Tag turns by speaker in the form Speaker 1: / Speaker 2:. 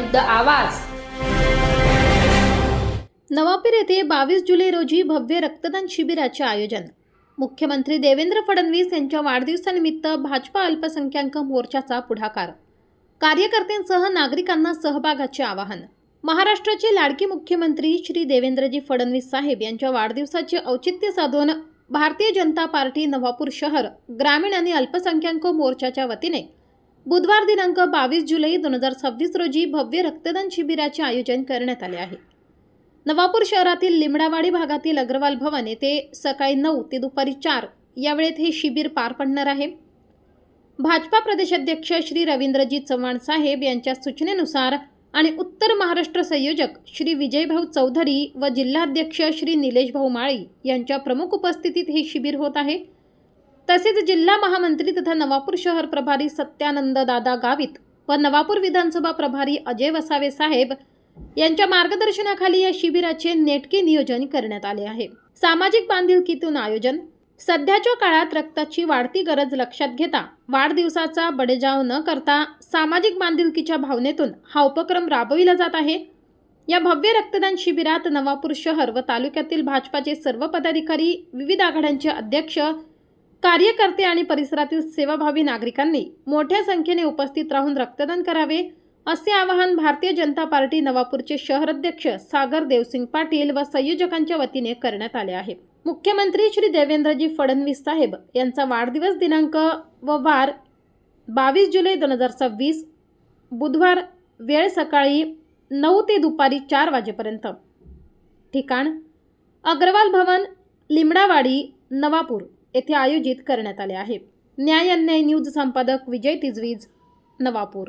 Speaker 1: विरुद्ध आवाज।
Speaker 2: नवापूर येथे 22 जुलै रोजी भव्य रक्तदान शिबिराचे आयोजन। मुख्यमंत्री देवेंद्र फडणवीस यांच्या वाढदिवसानिमित्त भाजपा अल्पसंख्याक मोर्चाचा पुढाकार। कार्यकर्त्यांसह नागरिकांना सहभागाचे आवाहन। महाराष्ट्राचे लाडके मुख्यमंत्री श्री देवेंद्रजी फडणवीस साहेब यांच्या वाढदिवसाचे औचित्य साधून भारतीय जनता पार्टी नवापूर शहर ग्रामीण आणि अल्पसंख्याक मोर्चाच्या वतीने बुधवार दिनांक 22 जुलै 2026 रोजी भव्य रक्तदान शिबिराचे आयोजन करण्यात आले आहे। नवापूर शहरातील लिमडावाडी भागातील अग्रवाल भवन येथे सकाळी 9 ते दुपारी 4 या वेळेत हे शिबिर पार पडणार आहे। भाजपा प्रदेशाध्यक्ष श्री रवींद्रजी चव्हाण साहेब यांच्या सूचनेनुसार आणि उत्तर महाराष्ट्र संयोजक श्री विजयभाऊ चौधरी व जिल्हाध्यक्ष श्री निलेशभाऊ माळी यांच्या प्रमुख उपस्थितीत हे शिबिर होत आहे। तसेच जिल्हा महामंत्री तथा नवापूर शहर प्रभारी सत्यानंद दादा गावित व नवापूर विधानसभा प्रभारी अजय वसावे साहेब यांच्या मार्गदर्शनाखाली या शिबिराचे नेटके नियोजन करण्यात आले आहे। सामाजिक बांधिलकीतून आयोजन। सध्याच्या काळात रक्ताची वाढती गरज लक्षात घेता वाढदिवसाचा बडेजाव न करता सामाजिक बांधिलकीच्या भावनेतून हा उपक्रम राबविला जात आहे। या भव्य रक्तदान शिबिरात नवापूर शहर व तालुक्यातील भाजपाचे सर्व पदाधिकारी, विविध आघाड्यांचे अध्यक्ष, कार्यकर्ते आणि परिसरातील सेवाभावी नागरिकांनी मोठ्या संख्येने उपस्थित राहून रक्तदान करावे असे आवाहन भारतीय जनता पार्टी नवापूरचे शहर अध्यक्ष सागर देवसिंग पाटील व संयोजकांच्या वतीने करण्यात आले आहे। मुख्यमंत्री श्री देवेंद्रजी फडणवीस साहेब यांचा वाढदिवस दिनांक व वार 22 जुलै 2026 बुधवार, वेळ सकाळी 9 ते दुपारी 4 वाजेपर्यंत। ठिकाण अग्रवाल भवन, लिमडावाडी, नवापूर येथे आयोजित करण्यात आले आहे। न्याय अन्याय न्यूज संपादक विजय तिजवीज, नवापूर।